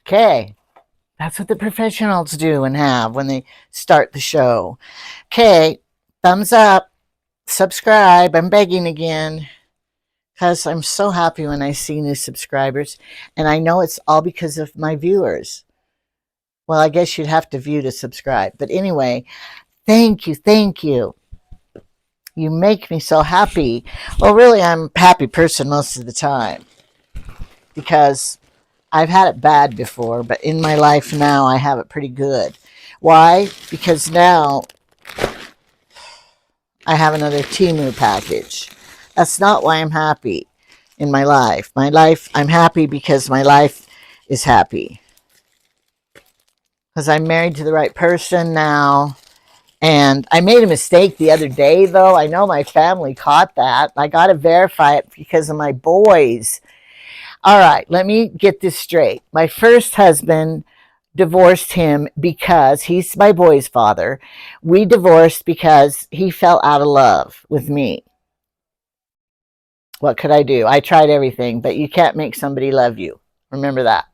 Okay. That's what the professionals do and have when they start the show. Okay. Thumbs up. Subscribe. I'm begging again because I'm so happy when I see new subscribers. And I know it's all because of my viewers. Well, I guess you'd have to view to subscribe. But anyway, thank you. Thank you. You make me so happy. Well, really, I'm a happy person most of the time because I've had it bad before, but in my life now, I have it pretty good. Why? Because now I have another Temu package. That's not why I'm happy in my life. My life, I'm happy because my life is happy. Because I'm married to the right person now. And I made a mistake the other day, though. I know my family caught that. I got to verify it because of my boys. All right, let me get this straight. My first husband divorced him because he's my boy's father. We divorced because he fell out of love with me. What could I do? I tried everything, but you can't make somebody love you. Remember that.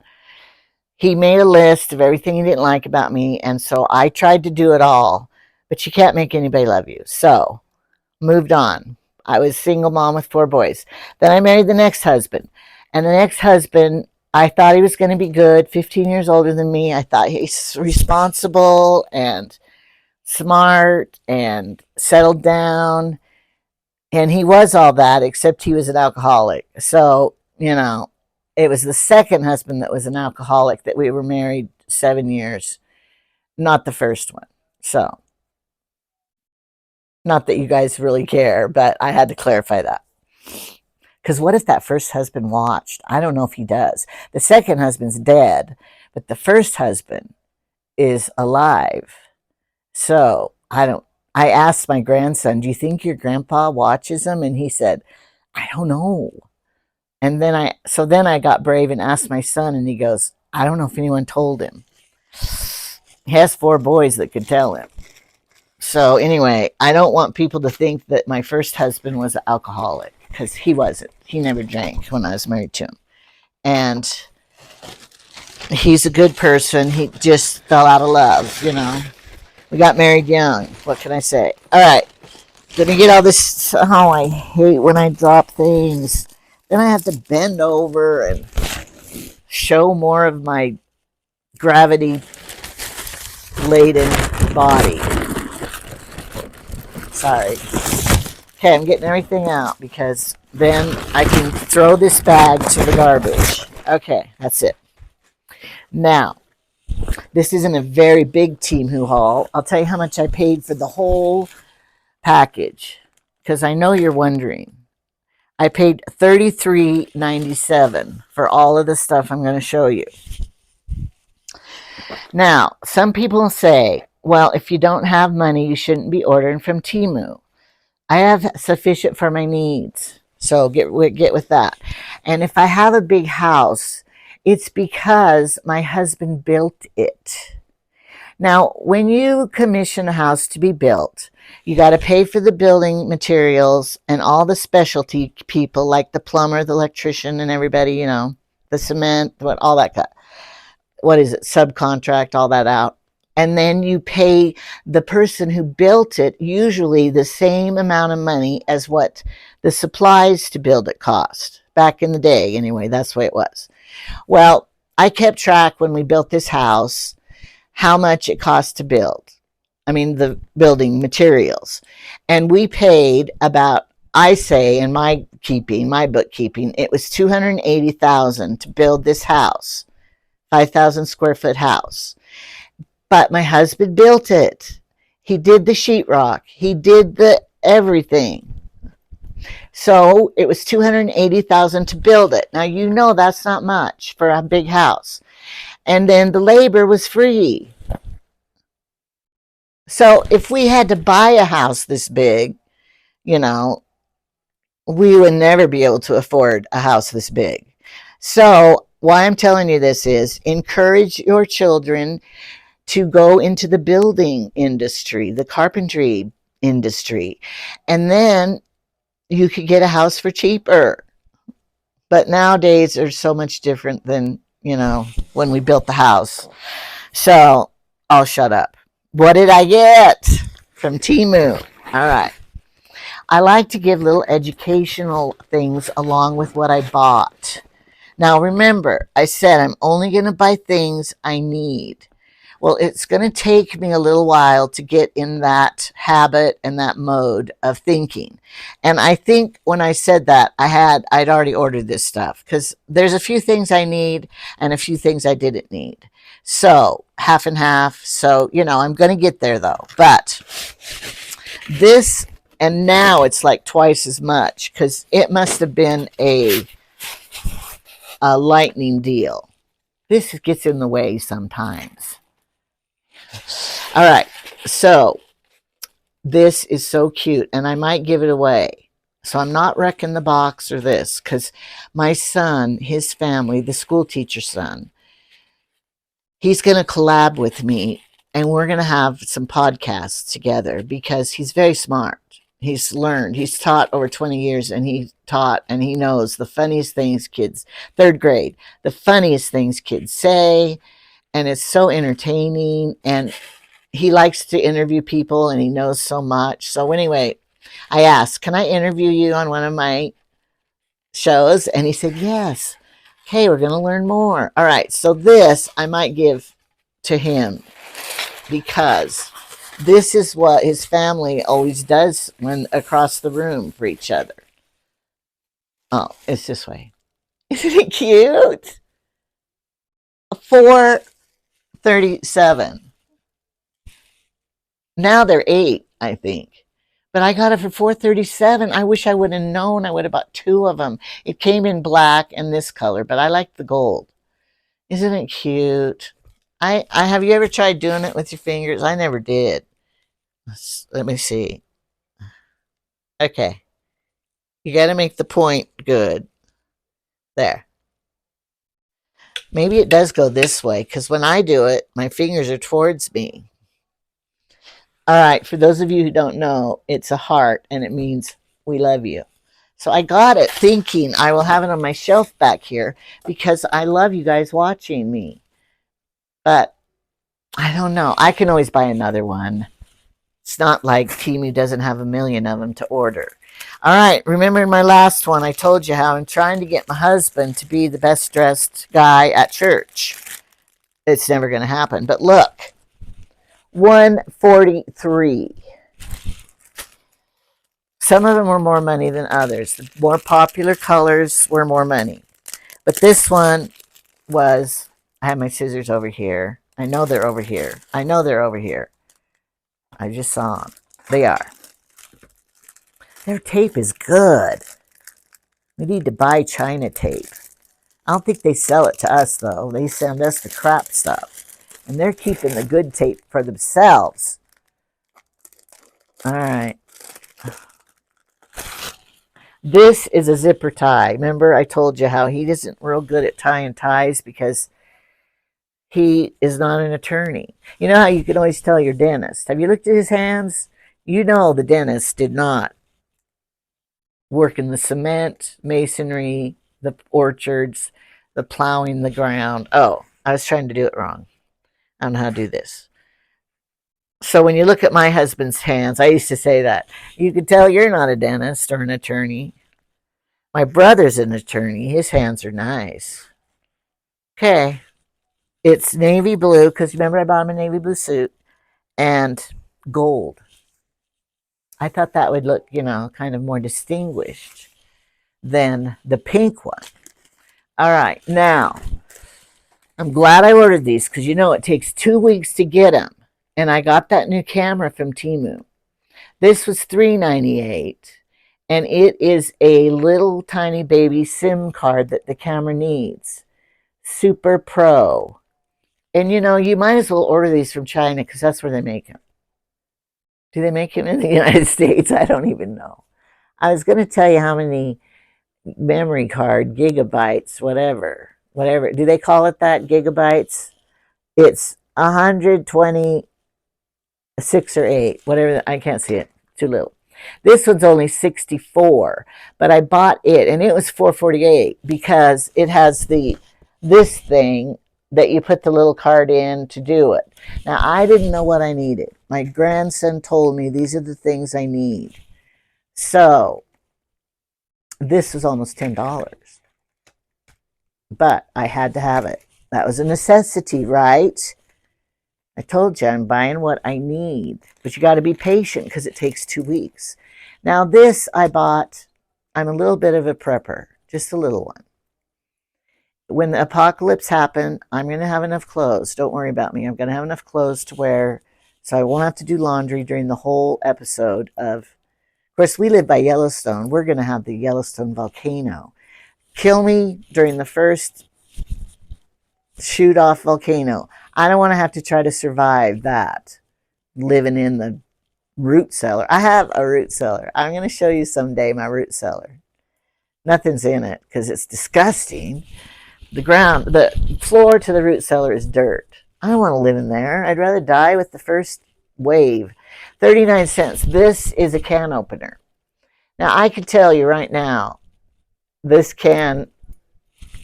He made a list of everything he didn't like about me, and so I tried to do it all, but you can't make anybody love you. So, moved on. I was a single mom with 4 boys. Then I married the next husband. And the next husband, I thought he was going to be good, 15 years older than me. I thought he's responsible and smart and settled down. And he was all that, except he was an alcoholic. So, it was the second husband that was an alcoholic that we were married 7 years, not the first one. So, not that you guys really care, but I had to clarify that. Because what if that first husband watched? I don't know if he does. The second husband's dead, but the first husband is alive. So I asked my grandson, do you think your grandpa watches him? And he said, I don't know. And then I got brave and asked my son, and he goes, I don't know if anyone told him. He has 4 boys that could tell him. So anyway, I don't want people to think that my first husband was an alcoholic, because he wasn't. He never drank when I was married to him. And he's a good person. He just fell out of love, We got married young. What can I say? All right. Let me get all this. Oh, I hate when I drop things. Then I have to bend over and show more of my gravity-laden body. Sorry. Okay, I'm getting everything out because then I can throw this bag to the garbage. Okay, that's it. Now, this isn't a very big Temu haul. I'll tell you how much I paid for the whole package because I know you're wondering. I paid $33.97 for all of the stuff I'm going to show you. Now, some people say, well, if you don't have money, you shouldn't be ordering from Temu. I have sufficient for my needs, so get with that. And if I have a big house, it's because my husband built it. Now, when you commission a house to be built, you got to pay for the building materials and all the specialty people like the plumber, the electrician, and everybody, the cement, all that. What is it? Subcontract all that out. And then you pay the person who built it usually the same amount of money as what the supplies to build it cost. Back in the day, anyway, that's the way it was. Well, I kept track when we built this house how much it cost to build. I mean, the building materials. And we paid about, I say, in my bookkeeping, it was $280,000 to build this house, 5,000 square foot house. But my husband built it. He did the sheetrock. He did the everything. So it was $280,000 to build it. Now, that's not much for a big house. And then the labor was free. So if we had to buy a house this big, we would never be able to afford a house this big. So why I'm telling you this is encourage your children to go into the building industry, the carpentry industry, and then you could get a house for cheaper. But nowadays, they're so much different than when we built the house. So I'll shut up. What did I get from Temu? All right. I like to give little educational things along with what I bought. Now remember, I said I'm only going to buy things I need. Well, it's going to take me a little while to get in that habit and that mode of thinking. And I think when I said that, I'd already ordered this stuff because there's a few things I need and a few things I didn't need. So half and half. So, I'm going to get there though. But this, and now it's like twice as much because it must have been a lightning deal. This gets in the way sometimes. All right, so this is so cute, and I might give it away. So I'm not wrecking the box or this, because my son, his family, the school teacher's son, he's going to collab with me, and we're going to have some podcasts together because he's very smart. He's learned. He's taught over 20 years, and he taught, and he knows the funniest things kids, third grade, the funniest things kids say, and it's so entertaining, and he likes to interview people, and he knows so much. So anyway, I asked, can I interview you on one of my shows? And he said, yes. Okay, we're going to learn more. All right, so this I might give to him because this is what his family always does when across the room for each other. Oh, it's this way. Isn't it cute? 437. Now they're 8, I think. But I got it for 437. I wish I would have known. I would have bought 2 of them. It came in black and this color, but I like the gold. Isn't it cute? I have you ever tried doing it with your fingers? I never did. Let me see. Okay. You got to make the point good. There. Maybe it does go this way, because when I do it, my fingers are towards me. All right, for those of you who don't know, it's a heart, and it means we love you. So I got it thinking I will have it on my shelf back here because I love you guys watching me. But I don't know. I can always buy another one. It's not like Temu doesn't have a million of them to order. All right, remember in my last one, I told you how I'm trying to get my husband to be the best dressed guy at church. It's never going to happen. But look, 143. Some of them were more money than others. The more popular colors were more money. But this one was, I have my scissors over here. I know they're over here. I know they're over here. I just saw them. They are. Their tape is good. We need to buy China tape. I don't think they sell it to us, though. They send us the crap stuff. And they're keeping the good tape for themselves. All right. This is a zipper tie. Remember, I told you how he isn't real good at tying ties because he is not an attorney. You know how you can always tell your dentist. Have you looked at his hands? You know the dentist did not work in the cement, masonry, the orchards, the plowing the ground. Oh, I was trying to do it wrong. I don't know how to do this. So when you look at my husband's hands, I used to say that. You could tell you're not a dentist or an attorney. My brother's an attorney. His hands are nice. Okay. It's navy blue, because remember I bought him a navy blue suit, and gold. I thought that would look, kind of more distinguished than the pink one. All right. Now, I'm glad I ordered these because it takes 2 weeks to get them. And I got that new camera from Temu. This was $3.98, and it is a little tiny baby SIM card that the camera needs. Super Pro. And you might as well order these from China because that's where they make them. Do they make them in the United States? I don't even know. I was going to tell you how many memory card, gigabytes, whatever. Do they call it that, gigabytes? It's 120. 6 or 8, whatever. I can't see it. Too little. This one's only 64, but I bought it, and it was $4.48 because it has the this thing that you put the little card in to do it. Now, I didn't know what I needed. My grandson told me these are the things I need. So this was almost $10, but I had to have it. That was a necessity, right? I told you I'm buying what I need, but you got to be patient because it takes 2 weeks. Now this I bought, I'm a little bit of a prepper, just a little one. When the apocalypse happens, I'm going to have enough clothes. Don't worry about me. I'm going to have enough clothes to wear so I won't have to do laundry during the whole episode of course, we live by Yellowstone. We're going to have the Yellowstone volcano. Kill me during the first shoot off volcano. I don't want to have to try to survive that living in the root cellar. I have a root cellar. I'm going to show you someday my root cellar. Nothing's in it because it's disgusting. The floor to the root cellar is dirt. I don't want to live in there. I'd rather die with the first wave. 39 cents. This is a can opener. Now, I can tell you right now, this can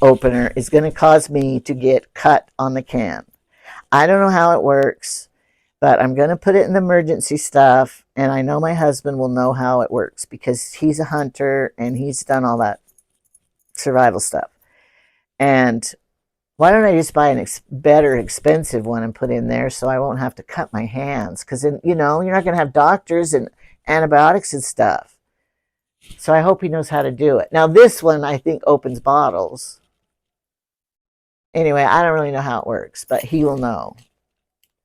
opener is going to cause me to get cut on the can. I don't know how it works, but I'm going to put it in the emergency stuff, and I know my husband will know how it works because he's a hunter and he's done all that survival stuff. And why don't I just buy a better expensive one and put in there so I won't have to cut my hands? Because, you know, you're not going to have doctors and antibiotics and stuff. So I hope he knows how to do it. Now this one I think opens bottles. Anyway, I don't really know how it works, but he will know.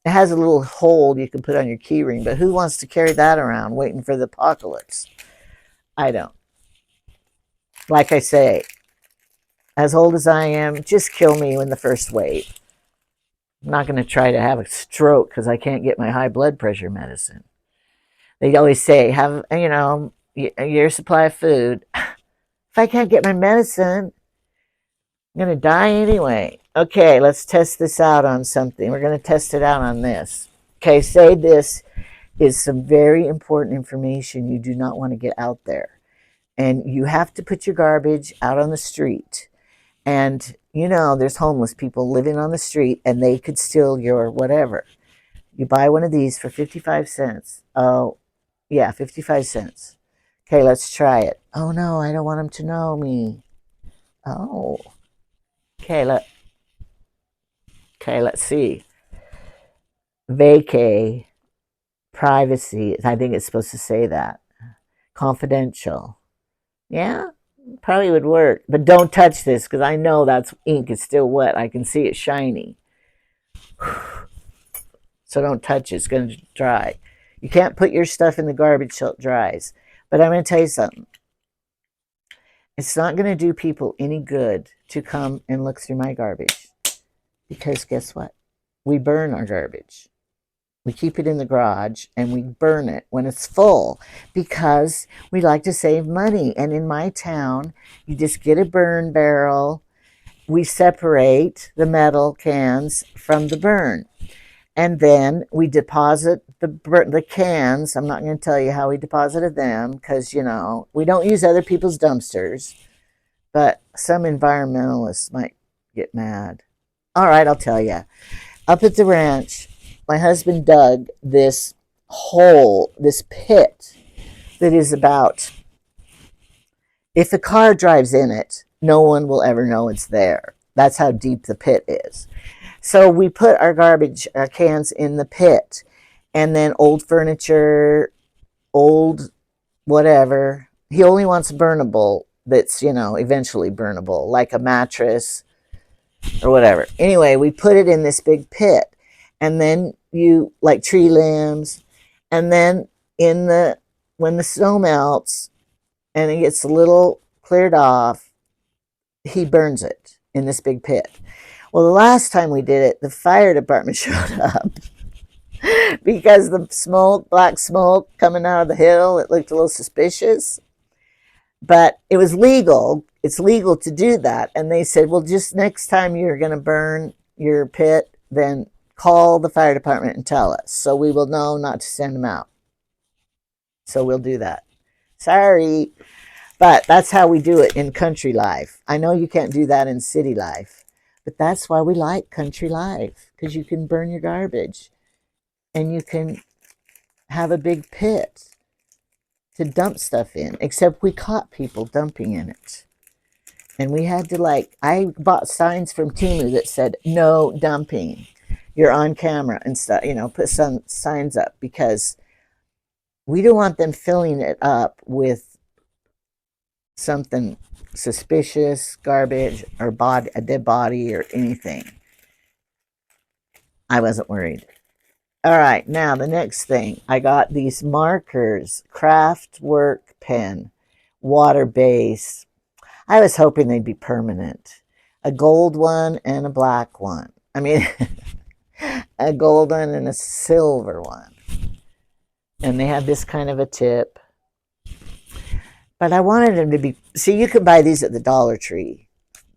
It has a little hole you can put on your key ring, but who wants to carry that around waiting for the apocalypse? I don't. Like I say, as old as I am, just kill me in the first wave. I'm not going to try to have a stroke because I can't get my high blood pressure medicine. They always say, have, you know, your supply of food. If I can't get my medicine, I'm going to die anyway. Okay, let's test this out on something. We're going to test it out on this. Okay, say this is some very important information you do not want to get out there. And you have to put your garbage out on the street. And, you know, there's homeless people living on the street and they could steal your whatever. You buy one of these for 55 cents. Oh, yeah, 55 cents. Okay, let's try it. Oh, no, I don't want them to know me. Oh. Okay, let's see. Vacay, privacy. I think it's supposed to say that. Confidential. Yeah, probably would work. But don't touch this because I know that's ink is still wet. I can see it shiny. So don't touch it. It's going to dry. You can't put your stuff in the garbage till it dries. But I'm going to tell you something. It's not going to do people any good to come and look through my garbage. Because guess what? We burn our garbage. We keep it in the garage and we burn it when it's full because we like to save money. And in my town, you just get a burn barrel. We separate the metal cans from the burn. And then we deposit the cans. I'm not going to tell you how we deposited them because, you know, we don't use other people's dumpsters. But some environmentalists might get mad. All right, I'll tell you. Up at the ranch, my husband dug this hole, this pit that is about, if a car drives in it, no one will ever know it's there. That's how deep the pit is. So we put our garbage cans in the pit, and then old furniture, old whatever. He only wants burnable that's, you know, eventually burnable, like a mattress or whatever. Anyway, we put it in this big pit. And then you, like tree limbs, and then when the snow melts and it gets a little cleared off, he burns it in this big pit. Well, the last time we did it, the fire department showed up because the smoke, black smoke coming out of the hill, it looked a little suspicious. But it was legal. It's legal to do that. And they said, well, just next time you're going to burn your pit, then call the fire department and tell us so we will know not to send them out. So we'll do that. Sorry, but that's how we do it in country life. I know you can't do that in city life, But that's why we like country life, because you can burn your garbage and you can have a big pit to dump stuff in, except we caught people dumping in it. And we had to, like, I bought signs from Temu that said, no dumping. You're on camera and stuff, put some signs up because we don't want them filling it up with something suspicious, garbage, or a dead body or anything. I wasn't worried. All right, now the next thing. I got these markers, craft work pen, water base. I was hoping they'd be permanent. A gold one and a black one. I mean, a gold one and a silver one. And they had this kind of a tip. But I wanted them to be, see, you can buy these at the Dollar Tree,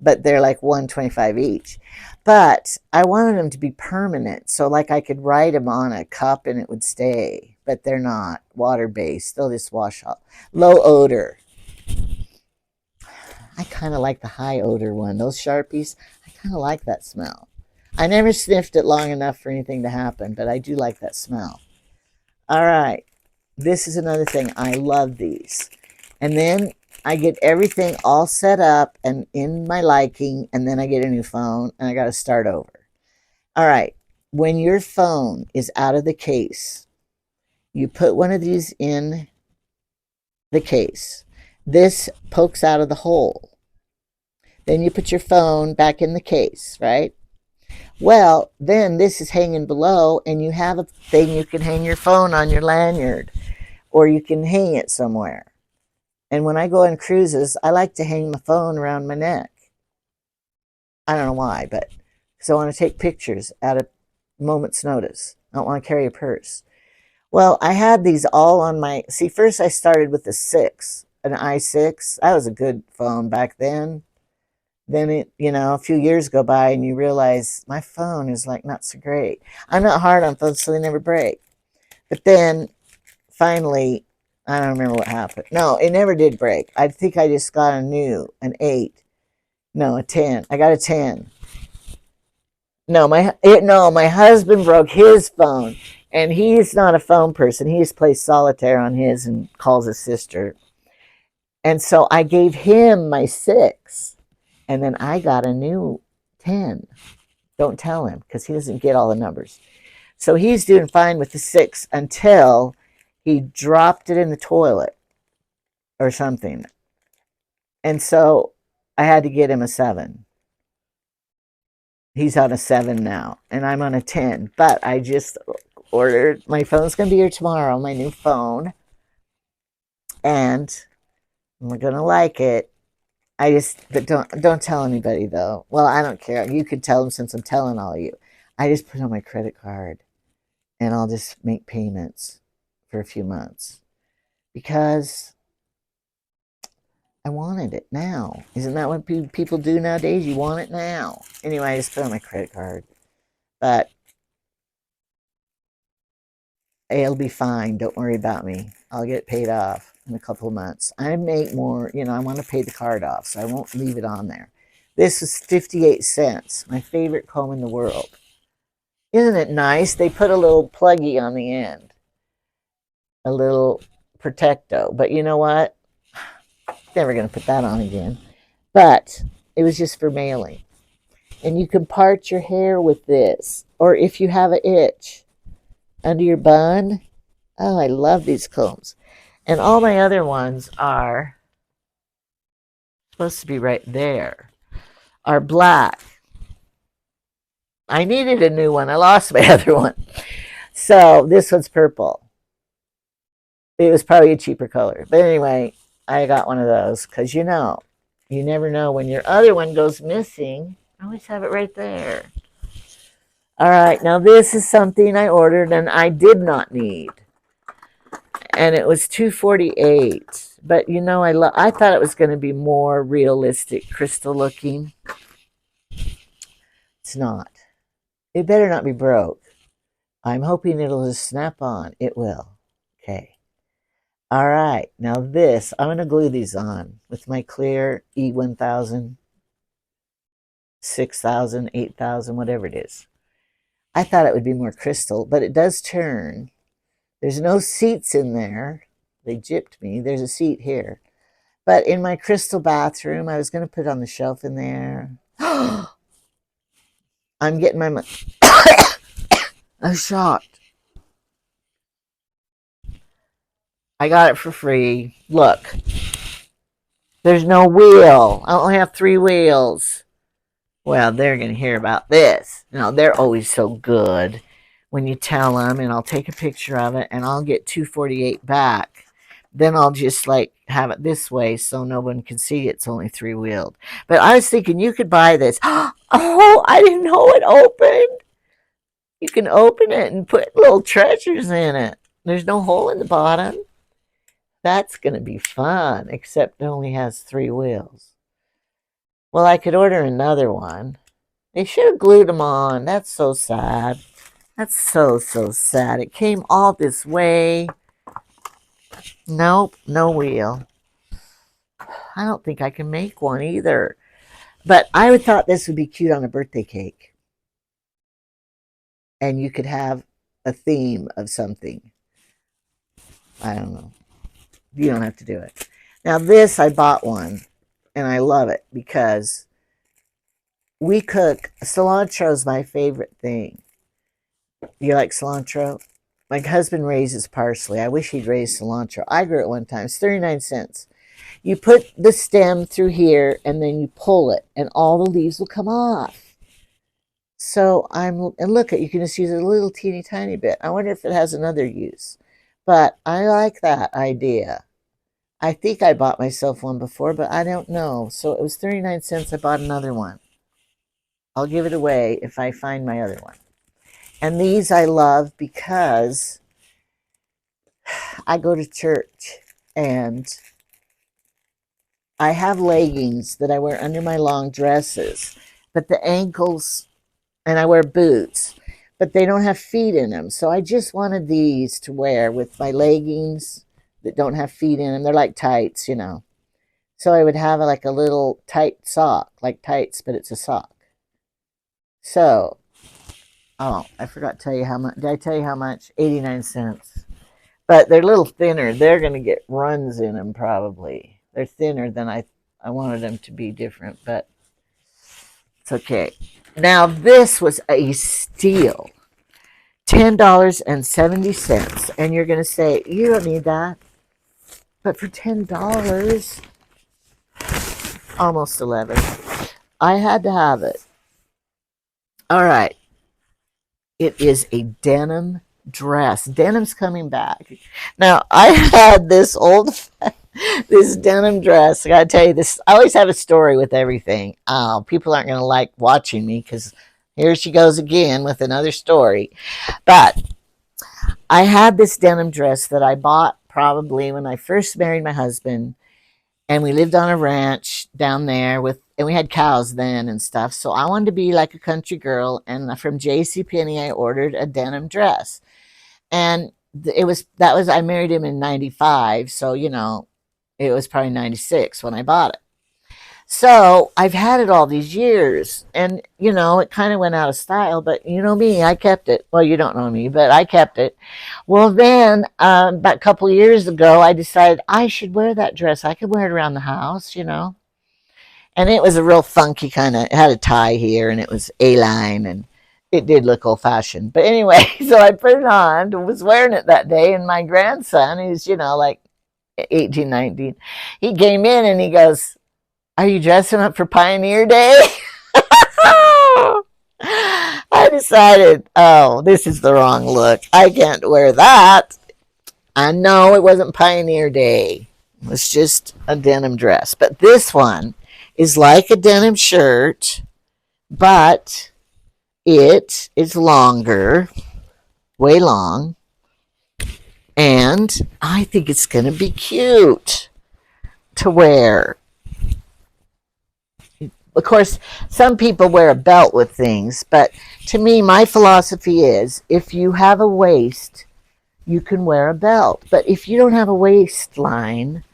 but they're like $1.25 each. But I wanted them to be permanent, so like I could write them on a cup and it would stay. But they're not water-based. They'll just wash off. Low odor. I kind of like the high odor one. Those Sharpies, I kind of like that smell. I never sniffed it long enough for anything to happen, but I do like that smell. All right. This is another thing. I love these. And then I get everything all set up and in my liking, and then I get a new phone, and I got to start over. All right. When your phone is out of the case, you put one of these in the case. This pokes out of the hole. Then you put your phone back in the case, right? Well, then this is hanging below, and you have a thing you can hang your phone on your lanyard, or you can hang it somewhere. And when I go on cruises, I like to hang my phone around my neck. I don't know why, but because I want to take pictures at a moment's notice. I don't want to carry a purse. Well, I had these all on my, see, first I started with the 6, an i6. That was a good phone back then. Then a few years go by and you realize my phone is like not so great. I'm not hard on phones, so they never break. But then finally, I don't remember what happened. No, it never did break. I think I just got an 8. No, a 10. I got a 10. No, my husband broke his phone, and he's not a phone person. He just plays solitaire on his and calls his sister. And so I gave him my 6, and then I got a new 10. Don't tell him because he doesn't get all the numbers. So he's doing fine with the 6 until he dropped it in the toilet or something. And so I had to get him a 7. He's on a 7 now, and I'm on a 10. But I just ordered, my phone's going to be here tomorrow, my new phone. And I'm going to like it. But don't tell anybody though. Well, I don't care. You could tell them since I'm telling all of you. I just put on my credit card and I'll just make payments for a few months because I wanted it now. Isn't that what people do nowadays? You want it now. Anyway, I just put on my credit card. But it'll be fine. Don't worry about me. I'll get it paid off in a couple of months. I make more, I want to pay the card off, so I won't leave it on there. This is 58 cents. My favorite comb in the world. Isn't it nice? They put a little pluggy on the end. A little Protecto. But you know what? Never going to put that on again. But it was just for mailing. And you can part your hair with this. Or if you have an itch under your bun. Oh, I love these combs. And all my other ones are supposed to be right there. Are black. I needed a new one. I lost my other one. So this one's purple. It was probably a cheaper color. But anyway, I got one of those because you never know when your other one goes missing. I always have it right there. All right, now this is something I ordered and I did not need. And it was $2.48. But I thought it was going to be more realistic, crystal looking. It's not. It better not be broke. I'm hoping it'll just snap on. It will. Okay. All right, now I'm going to glue these on with my clear E1000 6,000, 8,000, whatever it is. I thought it would be more crystal, but it does turn. There's no seats in there. They gypped me. There's a seat here. But in my crystal bathroom, I was going to put it on the shelf in there. I'm getting my money. I'm shocked. I got it for free. Look, there's no wheel. I only have 3 wheels. Well, they're going to hear about this. They're always so good when you tell them, and I'll take a picture of it, and I'll get $248 back. Then I'll just like have it this way so no one can see it's only 3-wheeled. But I was thinking you could buy this. Oh, I didn't know it opened. You can open it and put little treasures in it. There's no hole in the bottom. That's going to be fun, except it only has 3 wheels. Well, I could order another one. They should have glued them on. That's so sad. That's so sad. It came all this way. Nope, no wheel. I don't think I can make one either. But I would thought this would be cute on a birthday cake. And you could have a theme of something. I don't know. You don't have to do it. Now this, I bought one. And I love it because we cook. Cilantro is my favorite thing. You like cilantro? My husband raises parsley. I wish he'd raised cilantro. I grew it one time. It's 39 cents. You put the stem through here and then you pull it and all the leaves will come off. So and look, you can just use it a little teeny tiny bit. I wonder if it has another use. But I like that idea. I think I bought myself one before, but I don't know. So it was 39 cents. I bought another one. I'll give it away if I find my other one. And these I love because I go to church and I have leggings that I wear under my long dresses, but the ankles, and I wear boots, but they don't have feet in them. So I just wanted these to wear with my leggings that don't have feet in them. They're like tights, So I would have like a little tight sock, like tights, but it's a sock. So, I forgot to tell you how much. Did I tell you how much? 89 cents. But they're a little thinner. They're going to get runs in them probably. They're thinner than I wanted them to be different, but it's okay. Now this was a steal. $10.70. And you're going to say, you don't need that. But for $10, almost 11, I had to have it. All right. It is a denim dress. Denim's coming back. Now, I had this denim dress. I got to tell you this. I always have a story with everything. People aren't going to like watching me because here she goes again with another story. But I had this denim dress that I bought probably when I first married my husband. And we lived on a ranch down there and we had cows then and stuff. So I wanted to be like a country girl. And from JCPenney, I ordered a denim dress. And I married him in 95. So, it was probably 96 when I bought it. So I've had it all these years and, it kind of went out of style, but you know me, I kept it. Well, you don't know me, but I kept it. Well, then about a couple of years ago, I decided I should wear that dress. I could wear it around the house, And it was a real funky it had a tie here and it was A-line and it did look old fashioned. But anyway, so I put it on, was wearing it that day. And my grandson, he's, like 18, 19, he came in and he goes, "Are you dressing up for Pioneer Day?" I decided, this is the wrong look. I can't wear that. I know it wasn't Pioneer Day. It was just a denim dress. But this one is like a denim shirt, but it is longer, way long, and I think it's going to be cute to wear. Of course, some people wear a belt with things, but to me, my philosophy is if you have a waist, you can wear a belt. But if you don't have a waistline,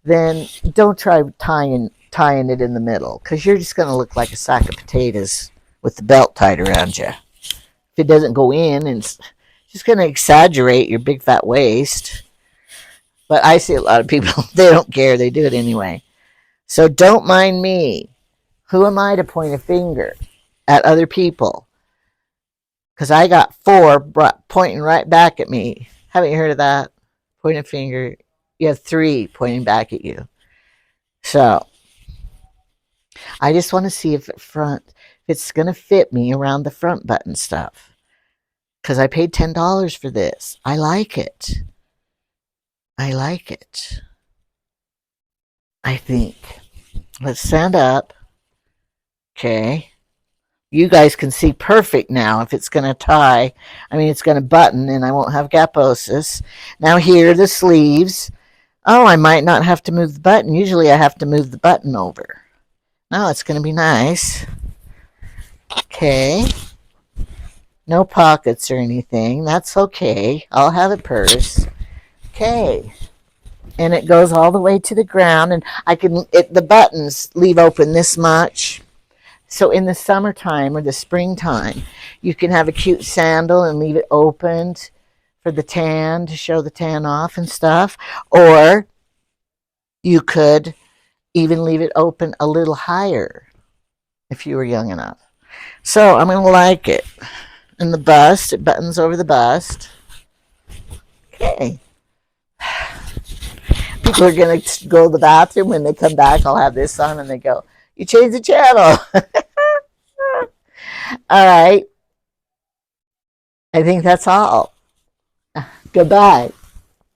then don't try tying tying it in the middle, because you're just going to look like a sack of potatoes with the belt tied around you. If it doesn't go in, and it's just going to exaggerate your big fat waist. But I see a lot of people, they don't care. They do it anyway. So don't mind me. Who am I to point a finger at other people? Because I got 4 pointing right back at me. Haven't you heard of that? Point a finger. You have 3 pointing back at you. So I just want to see if it's going to fit me around the front button stuff. Because I paid $10 for this. I like it. I like it. I think. Let's stand up. Okay. You guys can see perfect now if it's going to tie. I mean, it's going to button and I won't have gaposis. Now here are the sleeves. Oh, I might not have to move the button. Usually I have to move the button over. No, it's going to be nice. Okay. No pockets or anything. That's okay. I'll have a purse. Okay. And it goes all the way to the ground, and the buttons leave open this much. So in the summertime or the springtime, you can have a cute sandal and leave it opened for the tan, to show the tan off and stuff. Or you could even leave it open a little higher if you were young enough. So I'm going to like it. And the bust, it buttons over the bust. Okay. People are going to go to the bathroom. When they come back, I'll have this on, and they go, you changed the channel. All right. I think that's all. Goodbye.